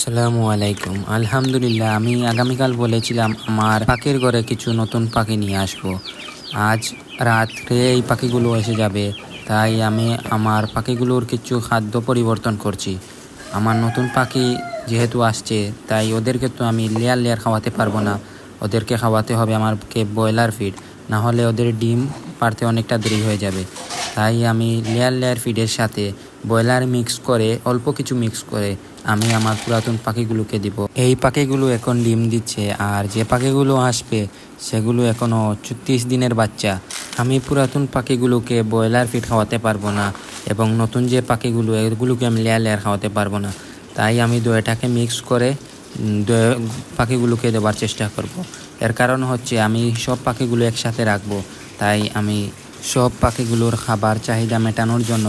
আসসালামু আলাইকুম। আলহামদুলিল্লাহ, আমি আগামীকাল বলেছিলাম আমার পাখির ঘরে কিছু নতুন পাখি নিয়ে আসবো। আজ রাত্রে এই পাখিগুলো এসে যাবে, তাই আমি আমার পাখিগুলোর কিছু খাদ্য পরিবর্তন করছি। আমার নতুন পাখি যেহেতু আসছে, তাই ওদেরকে তো আমি লেয়ার লেয়ার খাওয়াতে পারবো না। ওদেরকে খাওয়াতে হবে আমাকে ব্রয়লার ফিড, না হলে ওদের ডিম পাড়তে অনেকটা দেরি হয়ে যাবে। তাই আমি লেয়ার লেয়ার ফিডের সাথে ব্রয়লার মিক্স করে, অল্প কিছু মিক্স করে আমি আমার পুরাতন পাখিগুলোকে দিব। এই পাখিগুলো এখন ডিম দিচ্ছে, আর যে পাখিগুলো আসবে সেগুলো এখনও 36 দিনের বাচ্চা। আমি পুরাতন পাখিগুলোকে ব্রয়লার ফিড খাওয়াতে পারবো না, এবং নতুন যে পাখিগুলো এগুলোকে আমি লেয়ার লেয়ার খাওয়াতে পারবো না। তাই আমি দুইটাকে মিক্স করে পাখিগুলোকে দেওয়ার চেষ্টা করব। এর কারণ হচ্ছে আমি সব পাখিগুলো একসাথে রাখবো, তাই আমি সব পাখিগুলোর খাবার চাহিদা মেটানোর জন্য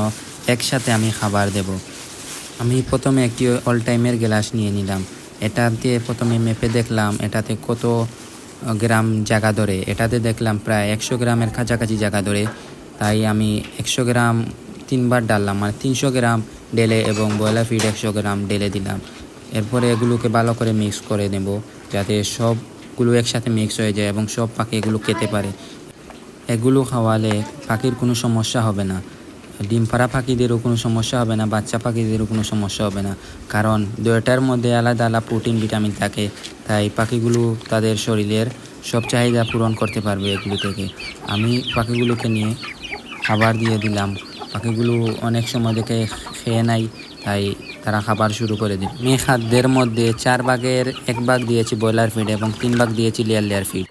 একসাথে আমি খাবার দেব। আমি প্রথমে একটি অল টাইমের গ্লাস নিয়ে নিলাম। এটাতে প্রথমে মেপে দেখলাম এটাতে কত গ্রাম জায়গা ধরে। এটাতে দেখলাম প্রায় 100 গ্রামের কাছাকাছি জায়গা ধরে। তাই আমি 100 গ্রাম 3বার ডাললাম, মানে 300 গ্রাম ডেলে, এবং ব্রয়লার ফিড 100 গ্রাম ডেলে দিলাম। এরপরে এগুলোকে ভালো করে মিক্স করে নেব, যাতে সবগুলো একসাথে মিক্স হয়ে যায় এবং সব পাখি এগুলো খেতে পারে। এগুলো খাওয়ালে পাখির কোনো সমস্যা হবে না। ডিম পাড়া পাখিদেরও কোনো সমস্যা হবে না, বাচ্চা পাখিদেরও কোনো সমস্যা হবে না, কারণ দুইটার মধ্যে আলাদা আলাদা প্রোটিন ভিটামিন থাকে। তাই পাখিগুলো তাদের শরীরের সব চাহিদা পূরণ করতে পারবে এগুলো থেকে। আমি পাখিগুলোকে নিয়ে খাবার দিয়ে দিলাম। পাখিগুলো অনেক সময় দেখে খেয়ে নাই, তাই তারা খাবার শুরু করে দিল। আমি খাদ্যের মধ্যে 4 ভাগের 1 ভাগ দিয়েছি ব্রয়লার ফিড এবং 3 ভাগ দিয়েছি লেয়ার লেয়ার ফিড।